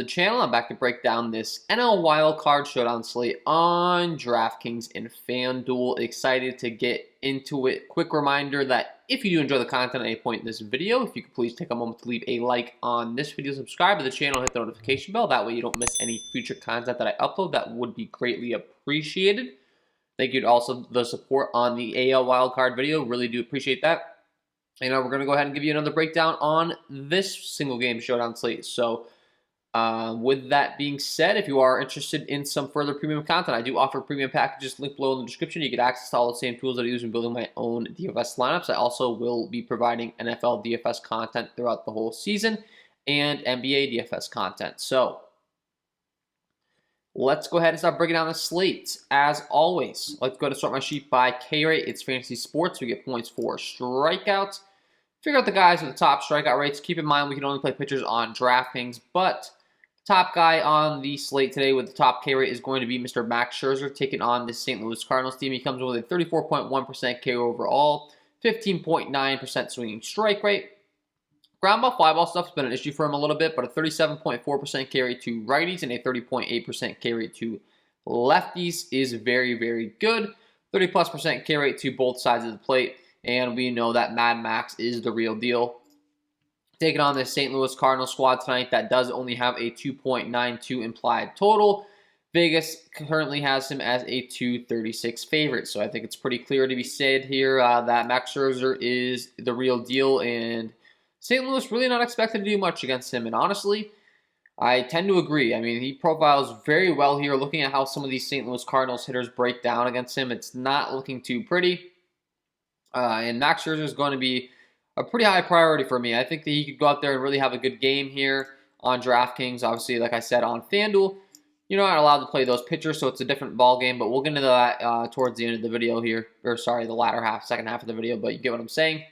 channel. I'm back to break down this NL Wildcard Showdown slate on Draftkings and Fanduel. Excited to get into it. Quick reminder that if you do enjoy the content at any point in this video, if you could please take a moment to leave a like on this video, subscribe to the channel, hit the notification bell. That way you don't miss any future content that I upload. That would be greatly appreciated. Thank you to also the support on the AL Wildcard video. Really do appreciate that. And we're going to go ahead and give you another breakdown on this single game showdown slate. So with that being said, if you are interested in some further premium content, I do offer premium packages, link below in the description. You get access to all the same tools that I use in building my own DFS lineups. I also will be providing NFL DFS content throughout the whole season and NBA DFS content. So let's go ahead and start breaking down the slate. As always, let's go to start my sheet by K rate. It's fantasy sports. We get points for strikeouts. Figure out the guys with the top strikeout rates. Keep in mind we can only play pitchers on Draftkings, but the top guy on the slate today with the top K rate is going to be Mr. Max Scherzer, taking on the St. Louis Cardinals team. He comes with a 34.1% KO overall, 15.9% swinging strike rate. Ground ball, fly ball stuff has been an issue for him a little bit, but a 37.4% K rate to righties and a 30.8% K rate to lefties is very, very good. 30+% K rate to both sides of the plate. And we know that Mad Max is the real deal. Taking on the St. Louis Cardinals squad tonight that does only have a 2.92 implied total. Vegas currently has him as a 236 favorite. So I think it's pretty clear to be said here that Max Scherzer is the real deal. And St. Louis really not expected to do much against him. And honestly, I tend to agree. I mean, he profiles very well here. Looking at how some of these St. Louis Cardinals hitters break down against him, it's not looking too pretty. And Max Scherzer is going to be a pretty high priority for me. I think that he could go out there and really have a good game here on DraftKings. Obviously, like I said, on FanDuel, you're not allowed to play those pitchers, so it's a different ball game. But we'll get into that towards the end of the video here. Or sorry, the latter half, second half of the video. But you get what I'm saying.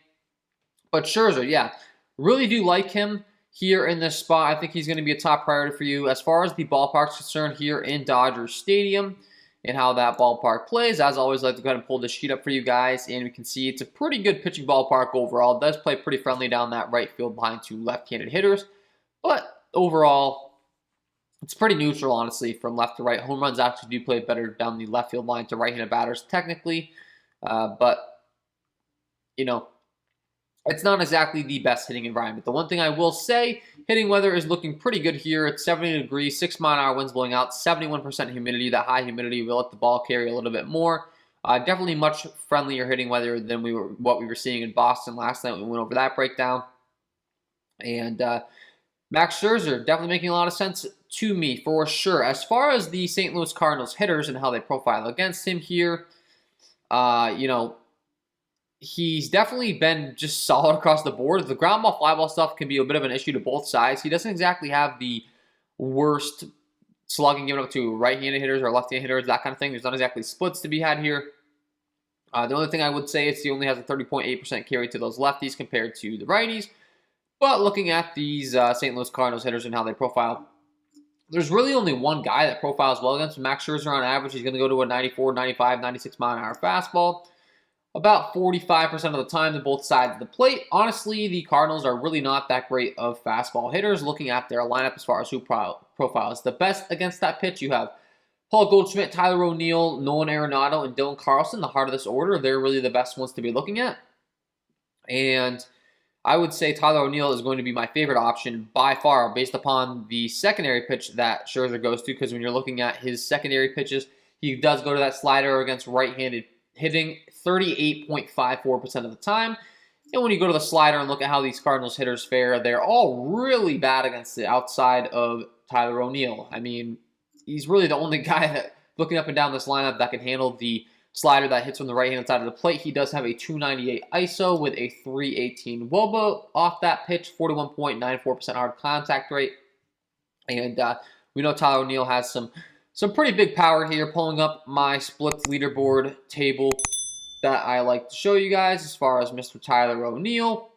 But Scherzer, yeah, really do like him here in this spot. I think he's going to be a top priority for you. As far as the ballpark's concerned here in Dodger Stadium, and how that ballpark plays. As always, I like to go ahead and pull this sheet up for you guys, and we can see it's a pretty good pitching ballpark overall. It does play pretty friendly down that right field behind two left-handed hitters, but overall, it's pretty neutral, honestly, from left to right. Home runs actually do play better down the left field line to right-handed batters, technically, but, you know, it's not exactly the best hitting environment. The one thing I will say, hitting weather is looking pretty good here. It's 70 degrees, 6-mile-an-hour winds blowing out, 71% humidity. That high humidity will let the ball carry a little bit more. Definitely much friendlier hitting weather than what we were seeing in Boston last night. We went over that breakdown. And Max Scherzer definitely making a lot of sense to me for sure. As far as the St. Louis Cardinals hitters and how they profile against him here, you know, he's definitely been just solid across the board. The ground ball, fly ball stuff can be a bit of an issue to both sides. He doesn't exactly have the worst slugging given up to right-handed hitters or left-handed hitters, that kind of thing. There's not exactly splits to be had here. The only thing I would say is he only has a 30.8% carry to those lefties compared to the righties. But looking at these St. Louis Cardinals hitters and how they profile, there's really only one guy that profiles well against Max Scherzer on average. He's going to go to a 94, 95, 96-mile-an-hour fastball about 45% of the time to both sides of the plate. Honestly, the Cardinals are really not that great of fastball hitters. Looking at their lineup as far as who profiles the best against that pitch, you have Paul Goldschmidt, Tyler O'Neill, Nolan Arenado, and Dylan Carlson. The heart of this order, they're really the best ones to be looking at. And I would say Tyler O'Neill is going to be my favorite option by far based upon the secondary pitch that Scherzer goes to, because when you're looking at his secondary pitches, he does go to that slider against right-handed hitting 38.54% of the time. And when you go to the slider and look at how these Cardinals hitters fare, they're all really bad against the outside of Tyler O'Neill. I mean, he's really the only guy that, looking up and down this lineup, that can handle the slider that hits from the right-hand side of the plate. He does have a 298 ISO with a 318 WOBA off that pitch, 41.94% hard contact rate. And we know Tyler O'Neill has some pretty big power here. Pulling up my splits leaderboard table that I like to show you guys as far as Mr. Tyler O'Neill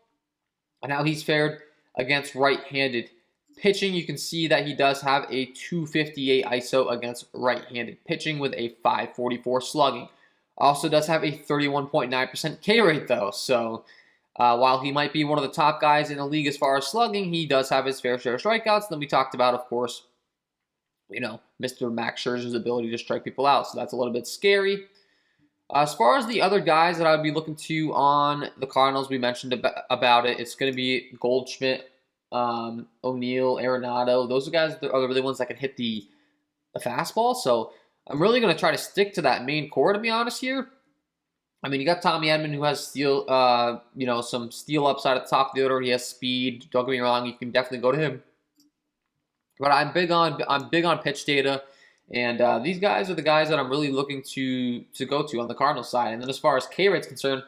and how he's fared against right-handed pitching. You can see that he does have a 258 ISO against right-handed pitching with a 544 slugging. Also does have a 31.9% K rate though. So while he might be one of the top guys in the league as far as slugging, he does have his fair share of strikeouts. Then we talked about, of course, Mr. Max Scherzer's ability to strike people out. So that's a little bit scary. As far as the other guys that I would be looking to on the Cardinals, we mentioned about it. It's going to be Goldschmidt, O'Neill, Arenado. Those are guys that are the ones that can hit the fastball. So I'm really going to try to stick to that main core, to be honest here. I mean, you got Tommy Edman, who has steal, some steal upside at the top of the order. He has speed. Don't get me wrong, you can definitely go to him. But I'm big on pitch data. And these guys are the guys that I'm really looking to go to on the Cardinals side. And then as far as K rate's concerned,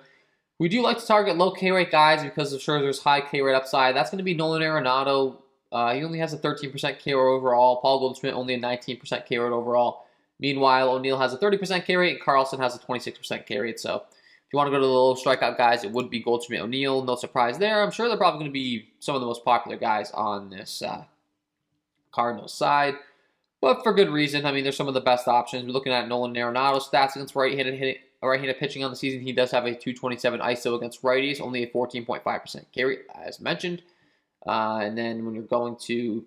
we do like to target low K rate guys because of Scherzer's high K rate upside. That's going to be Nolan Arenado. He only has a 13% K rate overall. Paul Goldschmidt only a 19% K rate overall. Meanwhile, O'Neill has a 30% K rate and Carlson has a 26% K rate. So if you want to go to the low strikeout guys, it would be Goldschmidt, O'Neill. No surprise there. I'm sure they're probably going to be some of the most popular guys on this Cardinals side. But for good reason. I mean, they're some of the best options. We're looking at Nolan Arenado's stats against right-handed pitching on the season. He does have a 227 ISO against righties, only a 14.5% K rate, as mentioned. And then when you're going to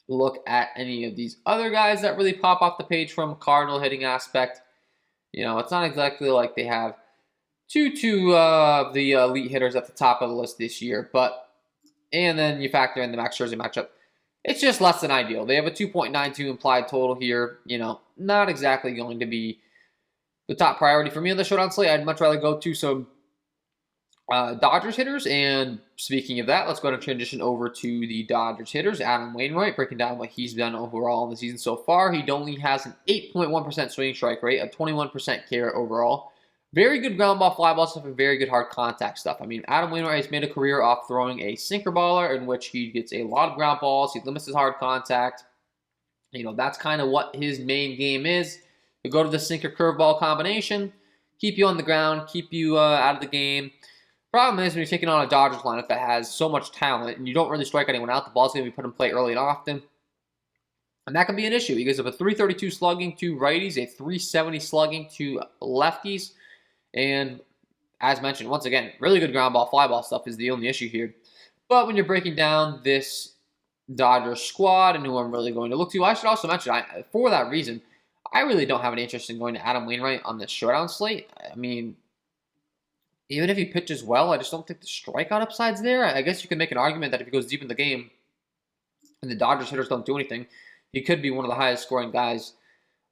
look at any of these other guys that really pop off the page from a Cardinal hitting aspect, it's not exactly like they have two of the elite hitters at the top of the list this year. And then you factor in the Max Scherzer matchup. It's just less than ideal. They have a 2.92 implied total here. Not exactly going to be the top priority for me on the Showdown slate. I'd much rather go to some Dodgers hitters. And speaking of that, let's go ahead and transition over to the Dodgers hitters. Adam Wainwright, breaking down what he's done overall in the season so far. He only has an 8.1% swinging strike rate, a 21% K rate overall. Very good ground ball, fly ball stuff, and very good hard contact stuff. I mean, Adam Wainwright has made a career off throwing a sinker baller in which he gets a lot of ground balls. He limits his hard contact. That's kind of what his main game is. You go to the sinker curveball combination, keep you on the ground, keep you out of the game. Problem is, when you're taking on a Dodgers lineup that has so much talent and you don't really strike anyone out, the ball's going to be put in play early and often. And that can be an issue. He gives up a 332 slugging to righties, a 370 slugging to lefties. And as mentioned, once again, really good ground ball, fly ball stuff is the only issue here. But when you're breaking down this Dodgers squad and who I'm really going to look to, I should also mention, for that reason, I really don't have any interest in going to Adam Wainwright on this Showdown slate. I mean, even if he pitches well, I just don't think the strikeout upside's there. I guess you can make an argument that if he goes deep in the game and the Dodgers hitters don't do anything, he could be one of the highest scoring guys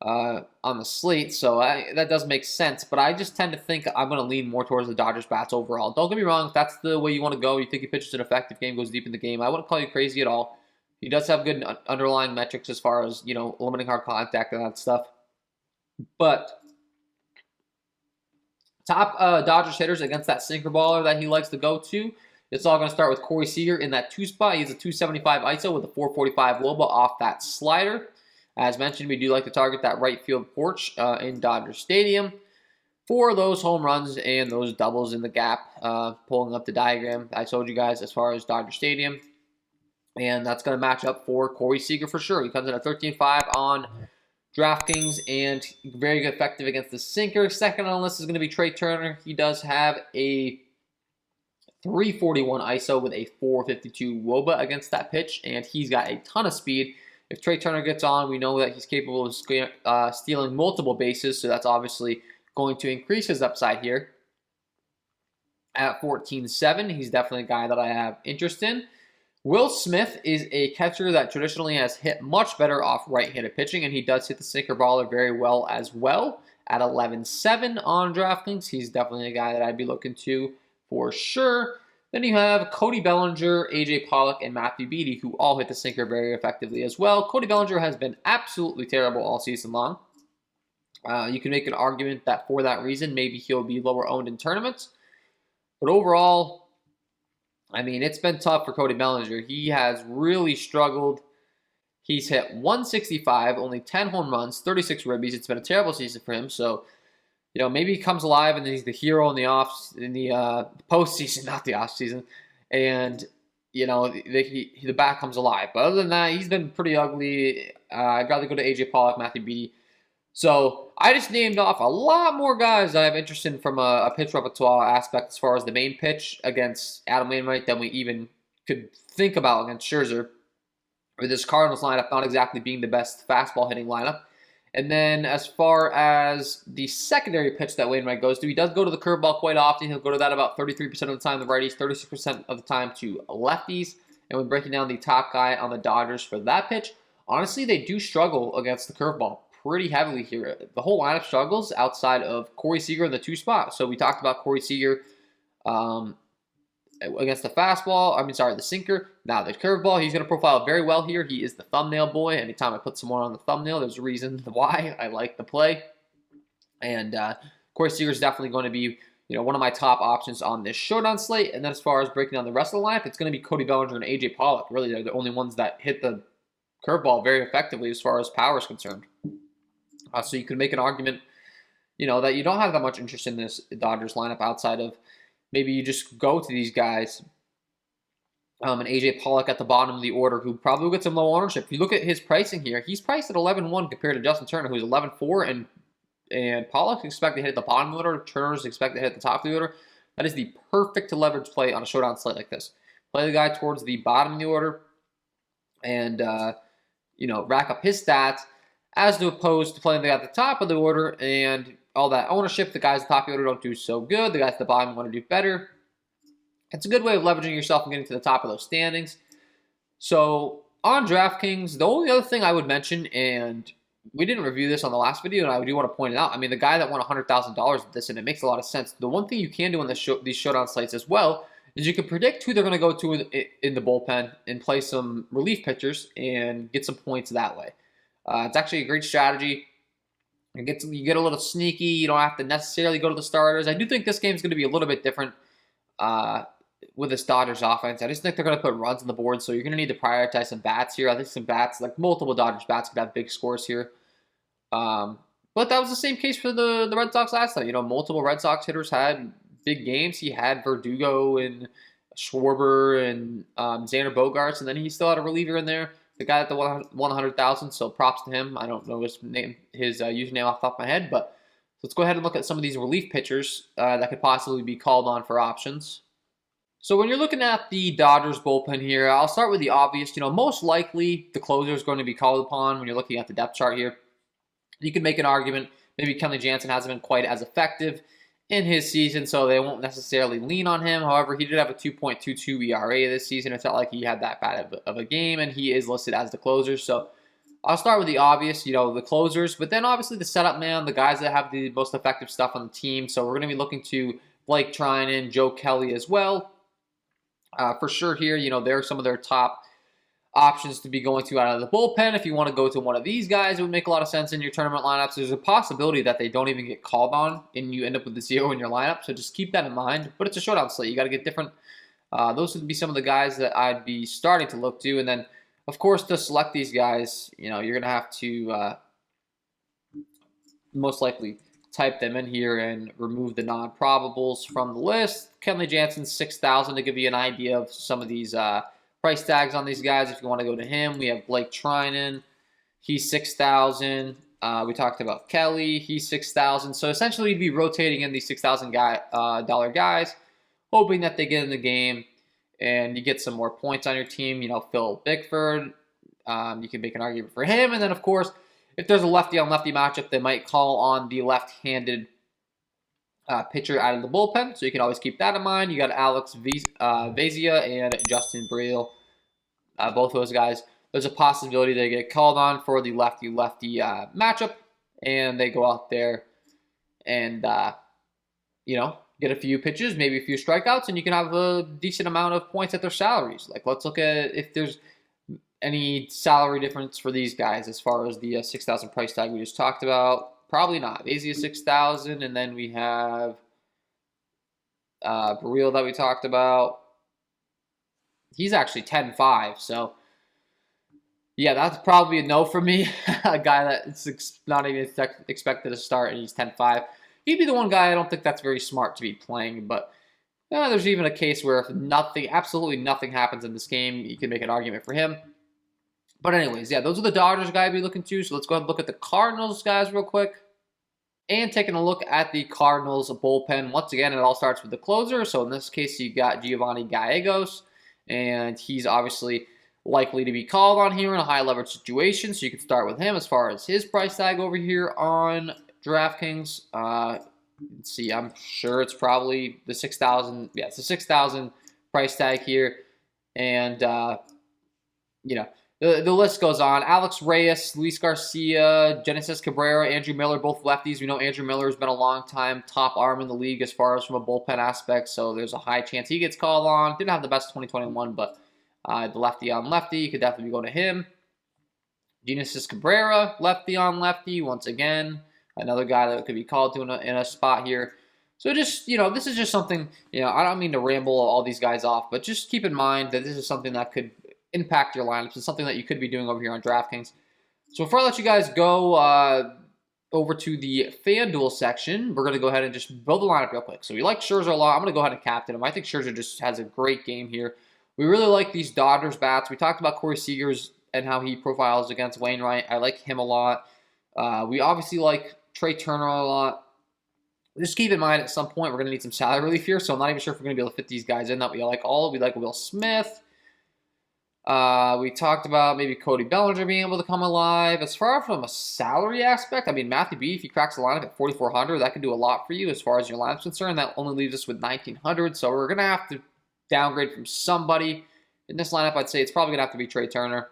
on the slate, so that does make sense, but I just tend to think I'm going to lean more towards the Dodgers bats overall. Don't get me wrong, if that's the way you want to go, you think he pitches an effective game, goes deep in the game, I wouldn't call you crazy at all. He does have good underlying metrics as far as, limiting hard contact and that stuff. But top Dodgers hitters against that sinker baller that he likes to go to, it's all going to start with Corey Seager in that 2 spot. He has a 275 ISO with a 445 WOBA off that slider. As mentioned, we do like to target that right field porch in Dodger Stadium for those home runs and those doubles in the gap. Pulling up the diagram I told you guys as far as Dodger Stadium. And that's going to match up for Corey Seager for sure. He comes in at 13.5 on Draftkings and very good effective against the sinker. Second on the list is going to be Trey Turner. He does have a 341 ISO with a 452 WOBA against that pitch, and he's got a ton of speed. If Trey Turner gets on, we know that he's capable of stealing multiple bases, so that's obviously going to increase his upside here. At 14.7, he's definitely a guy that I have interest in. Will Smith is a catcher that traditionally has hit much better off right-handed pitching, and he does hit the sinker baller very well as well. At 11.7 on DraftKings, he's definitely a guy that I'd be looking to for sure. Then you have Cody Bellinger, AJ Pollock, and Matthew Beatty, who all hit the sinker very effectively as well. Cody Bellinger has been absolutely terrible all season long. You can make an argument that for that reason, maybe he'll be lower owned in tournaments. But overall, I mean, it's been tough for Cody Bellinger. He has really struggled. He's hit 165, only 10 home runs, 36 ribbies. It's been a terrible season for him. So, maybe he comes alive and then he's the hero in the postseason, not the offseason. And, the bat comes alive. But other than that, he's been pretty ugly. I'd rather go to AJ Pollock, Matthew Beatty. So I just named off a lot more guys I have interest in from a pitch repertoire aspect as far as the main pitch against Adam Wainwright than we even could think about against Scherzer. with this Cardinals lineup not exactly being the best fastball hitting lineup. And then as far as the secondary pitch that Wainwright goes to, he does go to the curveball quite often. He'll go to that about 33% of the time to righties, 36% of the time to lefties. And when breaking down the top guy on the Dodgers for that pitch, honestly, they do struggle against the curveball pretty heavily here. The whole lineup struggles outside of Corey Seager in the 2 spot. So we talked about Corey Seager against the the sinker. Now the curveball, he's going to profile very well here. He is the thumbnail boy. Anytime I put someone on the thumbnail, there's a reason why I like the play. And Corey Seager is definitely going to be, one of my top options on this Showdown slate. And then as far as breaking down the rest of the lineup, it's going to be Cody Bellinger and AJ Pollock. Really, they're the only ones that hit the curveball very effectively as far as power is concerned. So you can make an argument, that you don't have that much interest in this Dodgers lineup outside of maybe you just go to these guys. And AJ Pollock at the bottom of the order, who probably will get some low ownership. If you look at his pricing here, he's priced at 11-1 compared to Justin Turner, who's 11-4, and Pollock's expected to hit the bottom of the order. Turner's expected to hit the top of the order. That is the perfect leverage play on a Showdown slate like this. Play the guy towards the bottom of the order and, rack up his stats as opposed to playing the guy at the top of the order and all that ownership. The guys at the top of the order don't do so good. The guys at the bottom want to do better. It's a good way of leveraging yourself and getting to the top of those standings. So on DraftKings, the only other thing I would mention, and we didn't review this on the last video, and I do want to point it out. I mean, the guy that won $100,000 with this, and it makes a lot of sense. The one thing you can do on these Showdown sites as well is you can predict who they're going to go to in the bullpen and play some relief pitchers and get some points that way. It's actually a great strategy. You get a little sneaky. You don't have to necessarily go to the starters. I do think this game is going to be a little bit different with this Dodgers offense. I just think they're going to put runs on the board, so you're going to need to prioritize some bats here. I think some bats, like multiple Dodgers bats, could have big scores here. But that was the same case for the Red Sox last time. Multiple Red Sox hitters had big games. He had Verdugo and Schwarber and Xander Bogaerts, and then he still had a reliever in there. The guy at the 100,000, so props to him. I don't know his username off the top of my head, but let's go ahead and look at some of these relief pitchers that could possibly be called on for options. So when you're looking at the Dodgers bullpen here, I'll start with the obvious. Most likely the closer is going to be called upon when you're looking at the depth chart here. You can make an argument. Maybe Kenley Jansen hasn't been quite as effective in his season, so they won't necessarily lean on him. However, he did have a 2.22 ERA this season. It's not like he had that bad of a game, and he is listed as the closer. So I'll start with the obvious, the closers, but then obviously the setup man, the guys that have the most effective stuff on the team. So we're going to be looking to Blake Trinan, Joe Kelly as well. For sure here, they're some of their top options to be going to out of the bullpen. If you want to go to one of these guys, it would make a lot of sense in your tournament lineups. There's a possibility that they don't even get called on and you end up with the 0 in your lineup. So just keep that in mind. But it's a Showdown slate. You got to get different. Those would be some of the guys that I'd be starting to look to. And then, of course, to select these guys, you're going to have to most likely type them in here and remove the non-probables from the list. Kenley Jansen, 6,000 to give you an idea of some of these price tags on these guys. If you want to go to him, we have Blake Trinan. He's 6,000. We talked about Kelly. He's 6,000. So essentially, you'd be rotating in these $6,000 dollar guys, hoping that they get in the game and you get some more points on your team. Phil Bickford. You can make an argument for him. And then, of course, if there's a lefty-on-lefty matchup, they might call on the left-handed pitcher out of the bullpen, so you can always keep that in mind. You got Alex Vezia and Justin Brill, both of those guys. There's a possibility they get called on for the lefty-lefty matchup, and they go out there and, get a few pitches, maybe a few strikeouts, and you can have a decent amount of points at their salaries. Like, let's look at if there's any salary difference for these guys as far as the 6,000 price tag we just talked about. Probably not. Vezia 6,000, and then we have Barreal that we talked about. He's actually 10.5, so yeah, that's probably a no for me. A guy that's not even expected to start, and he's 10.5. He'd be the one guy I don't think that's very smart to be playing, but there's even a case where if absolutely nothing happens in this game, you can make an argument for him. But anyways, yeah, those are the Dodgers guys I'd be looking to. So let's go ahead and look at the Cardinals guys real quick. And taking a look at the Cardinals bullpen. Once again, it all starts with the closer. So in this case, you got Giovanni Gallegos. And he's obviously likely to be called on here in a high leverage situation. So you can start with him as far as his price tag over here on DraftKings. Let's see, I'm sure it's probably the 6,000. Yeah, it's the 6,000 price tag here. And, you know, the list goes on. Alex Reyes, Luis Garcia, Genesis Cabrera, Andrew Miller, both lefties. We know Andrew Miller has been a long-time top arm in the league as far as from a bullpen aspect, so there's a high chance he gets called on. Didn't have the best 2021, but the lefty on lefty, you could definitely go to him. Genesis Cabrera, lefty on lefty, once again. Another guy that could be called to in a spot here. So just, this is just something, I don't mean to ramble all these guys off, but just keep in mind that this is something that could impact your lineups. It's something that you could be doing over here on DraftKings. So before I let you guys go over to the FanDuel section, we're going to go ahead and just build the lineup real quick. So we like Scherzer a lot. I'm going to go ahead and captain him. I think Scherzer just has a great game here. We really like these Dodgers bats. We talked about Corey Seagers and how he profiles against Wainwright. I like him a lot. We obviously like Trey Turner a lot. Just keep in mind at some point we're going to need some salary relief here, so I'm not even sure if we're going to be able to fit these guys in that we like all. We like Will Smith. We talked about maybe Cody Bellinger being able to come alive. As far from a salary aspect, I mean, Matthew B, if he cracks the lineup at 4,400, that could do a lot for you as far as your lineup's concerned. That only leaves us with 1,900, so we're going to have to downgrade from somebody. In this lineup, I'd say it's probably going to have to be Trey Turner.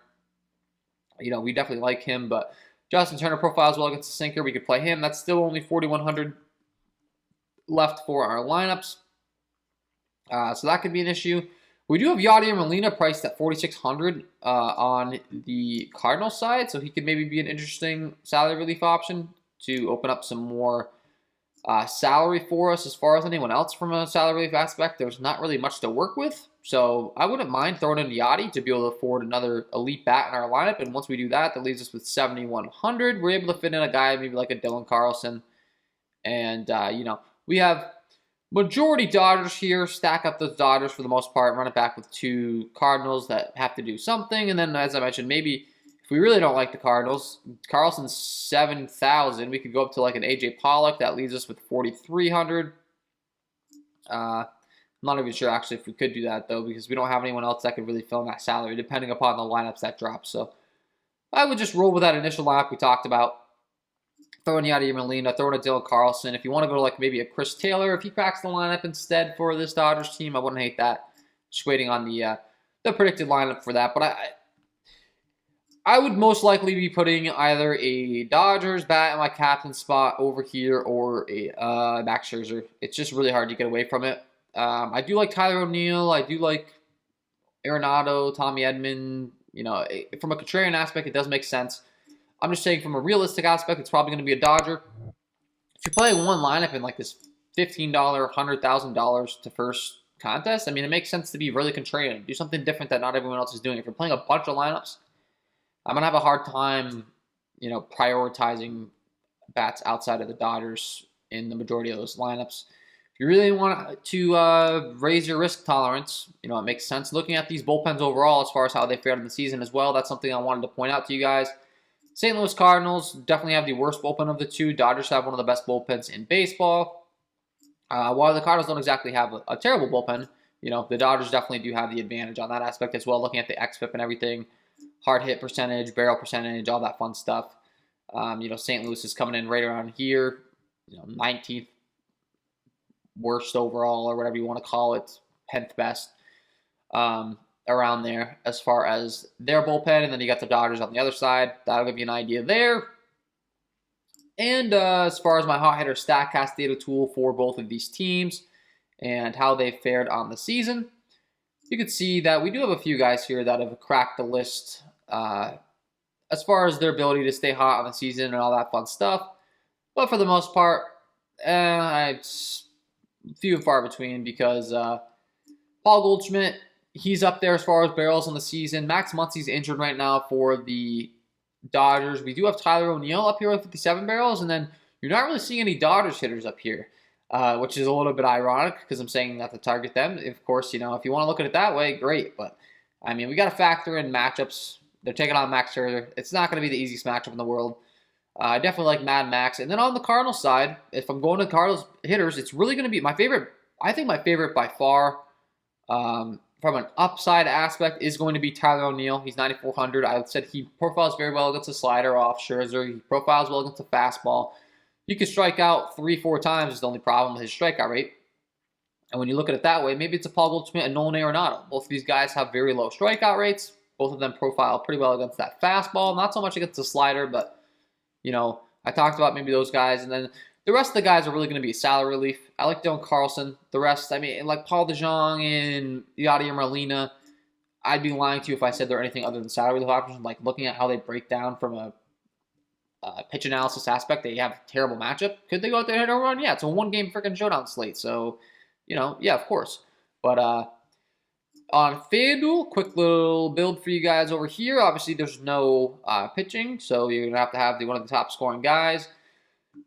We definitely like him, but Justin Turner profiles well against the sinker. We could play him. That's still only 4,100 left for our lineups. So that could be an issue. We do have Yadier Molina priced at 4,600 on the Cardinals side, so he could maybe be an interesting salary relief option to open up some more salary for us. As far as anyone else from a salary relief aspect, there's not really much to work with, so I wouldn't mind throwing in Yadi to be able to afford another elite bat in our lineup, and once we do that, that leaves us with 7,100. We're able to fit in a guy maybe like a Dylan Carlson, and, we have majority Dodgers here. Stack up those Dodgers for the most part. Run it back with two Cardinals that have to do something. And then, as I mentioned, maybe if we really don't like the Cardinals, Carlson's 7,000. We could go up to like an A.J. Pollock. That leaves us with 4,300. I'm not even sure actually if we could do that, though, because we don't have anyone else that could really fill in that salary, depending upon the lineups that drop. So I would just roll with that initial lineup we talked about. Throwing Yadier Molina, throwing a Dylan Carlson. If you want to go to like maybe a Chris Taylor, if he cracks the lineup instead for this Dodgers team, I wouldn't hate that. Just waiting on the predicted lineup for that. But I would most likely be putting either a Dodgers bat in my captain spot over here or a Max Scherzer. It's just really hard to get away from it. I do like Tyler O'Neill. I do like Arenado, Tommy Edman. From a contrarian aspect, it does make sense. I'm just saying from a realistic aspect, it's probably going to be a Dodger. If you're playing one lineup in like this $15, $100,000 to first contest, I mean, it makes sense to be really contrarian. Do something different that not everyone else is doing. If you're playing a bunch of lineups, I'm going to have a hard time, prioritizing bats outside of the Dodgers in the majority of those lineups. If you really want to raise your risk tolerance, it makes sense looking at these bullpens overall as far as how they fared in the season as well. That's something I wanted to point out to you guys. St. Louis Cardinals definitely have the worst bullpen of the two. Dodgers have one of the best bullpens in baseball. While the Cardinals don't exactly have a terrible bullpen, the Dodgers definitely do have the advantage on that aspect as well, looking at the xFIP and everything, hard hit percentage, barrel percentage, all that fun stuff. St. Louis is coming in right around here, 19th worst overall or whatever you want to call it, 10th best. Around there as far as their bullpen, and then you got the Dodgers on the other side. That'll give you an idea there. And as far as my hot hitter StatCast data tool for both of these teams and how they fared on the season, you can see that we do have a few guys here that have cracked the list as far as their ability to stay hot on the season and all that fun stuff. But for the most part, it's few and far between because Paul Goldschmidt, he's up there as far as barrels on the season. Max Muncy's injured right now for the Dodgers. We do have Tyler O'Neill up here with 57 barrels, and then you're not really seeing any Dodgers hitters up here, which is a little bit ironic because I'm saying not to target them. Of course, if you want to look at it that way, great. But, I mean, we got to factor in matchups. They're taking on Max Scherzer. It's not going to be the easiest matchup in the world. I definitely like Mad Max. And then on the Cardinals side, if I'm going to Cardinals hitters, it's really going to be my favorite. I think my favorite by far from an upside aspect is going to be Tyler O'Neill. He's 9,400. I said he profiles very well against a slider off Scherzer. He profiles well against a fastball. You could strike out 3-4 times is the only problem with his strikeout rate. And when you look at it that way, maybe it's a Paul Goldschmidt and Nolan Arenado. Both of these guys have very low strikeout rates. Both of them profile pretty well against that fastball. Not so much against the slider, but, you know, I talked about maybe those guys. And then the rest of the guys are really going to be salary relief. I like Dylan Carlson. The rest, I mean, like Paul DeJong and Yadier Molina, I'd be lying to you if I said they're anything other than salary relief options. Like, looking at how they break down from a pitch analysis aspect, they have a terrible matchup. Could they go out there and hit a run? Yeah, it's a one-game freaking showdown slate. So, you know, yeah, of course. But on Fanduel, quick little build for you guys over here. Obviously, there's no pitching, so you're going to have one of the top scoring guys.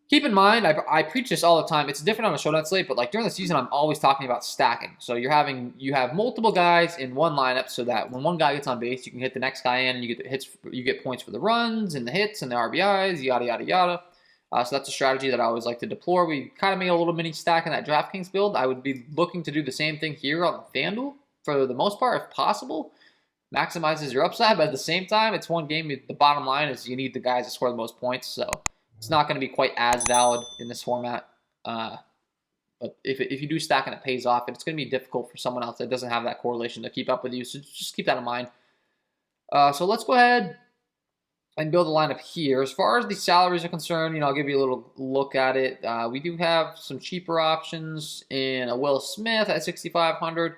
Keep in mind, I preach this all the time. It's different on a showdown slate, but like during the season, I'm always talking about stacking. So you have multiple guys in one lineup, so that when one guy gets on base, you can hit the next guy in, and you get the hits. You get points for the runs and the hits and the RBIs, yada yada yada. So that's a strategy that I always like to deploy. We kind of made a little mini stack in that Draftkings build. I would be looking to do the same thing here on the FanDuel for the most part, if possible. Maximizes your upside, but at the same time, it's one game. The bottom line is you need the guys to score the most points, so it's not going to be quite as valid in this format. But if you do stack and it pays off, it's going to be difficult for someone else that doesn't have that correlation to keep up with you. So just keep that in mind. So let's go ahead and build a lineup here. As far as the salaries are concerned, you know, I'll give you a little look at it. We do have some cheaper options in a Will Smith at 6,500.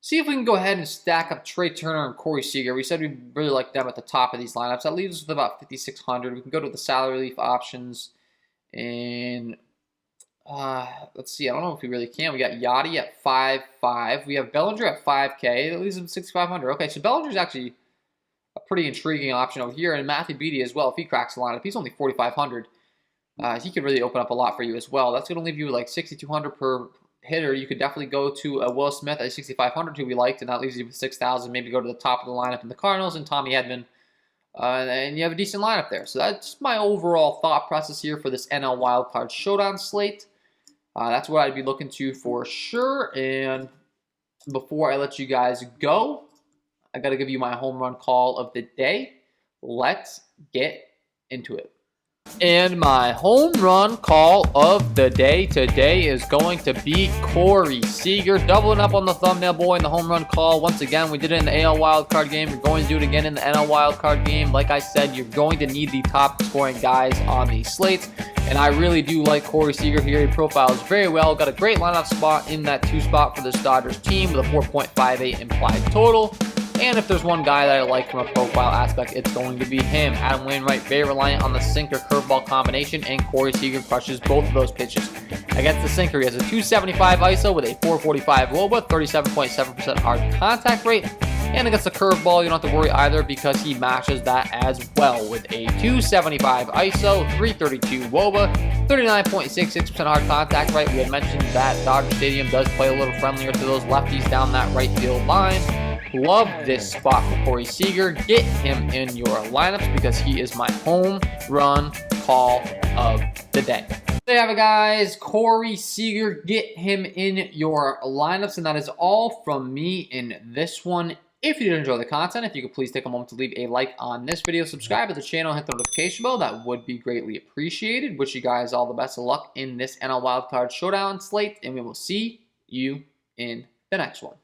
See if we can go ahead and stack up Trey Turner and Corey Seager. We said we really like them at the top of these lineups. That leaves us with about 5,600. We can go to the salary relief options. And let's see. I don't know if we really can. We got Yachty at 5.5. We have Bellinger at 5K. That leaves him 6,500. Okay, so Bellinger's actually a pretty intriguing option over here. And Matthew Beatty as well, if he cracks the lineup. He's only 4,500. He could really open up a lot for you as well. That's going to leave you like 6,200 per hitter. You could definitely go to a Will Smith at 6,500 who we liked, and that leaves you with 6,000. Maybe go to the top of the lineup in the Cardinals and Tommy Edman, and you have a decent lineup there. So that's my overall thought process here for this NL Wildcard Showdown slate. That's what I'd be looking to for sure. And before I let you guys go, I got to give you my home run call of the day. Let's get into it. And my home run call of the day today is going to be Corey Seager, doubling up on the thumbnail boy in the home run call. Once again, we did it in the AL wildcard game. We're going to do it again in the NL wildcard game. Like I said, you're going to need the top scoring guys on these slates. And I really do like Corey Seager here. He profiles very well. Got a great lineup spot in that 2 spot for this Dodgers team with a 4.58 implied total. And if there's one guy that I like from a profile aspect, it's going to be him. Adam Wainwright, very reliant on the sinker curveball combination, and Corey Seager crushes both of those pitches. Against the sinker, he has a 275 ISO with a 445 WOBA, 37.7% hard contact rate. And against the curveball, you don't have to worry either because he matches that as well with a 275 ISO, 332 WOBA, 39.66% hard contact rate. We had mentioned that Dodger Stadium does play a little friendlier to those lefties down that right field line. Love this spot for Corey Seager. Get him in your lineups because he is my home run call of the day. There you have it, guys. Corey Seager. Get him in your lineups. And that is all from me in this one. If you did enjoy the content, if you could please take a moment to leave a like on this video, subscribe to the channel, hit the notification bell. That would be greatly appreciated. Wish you guys all the best of luck in this NL Wildcard Showdown slate. And we will see you in the next one.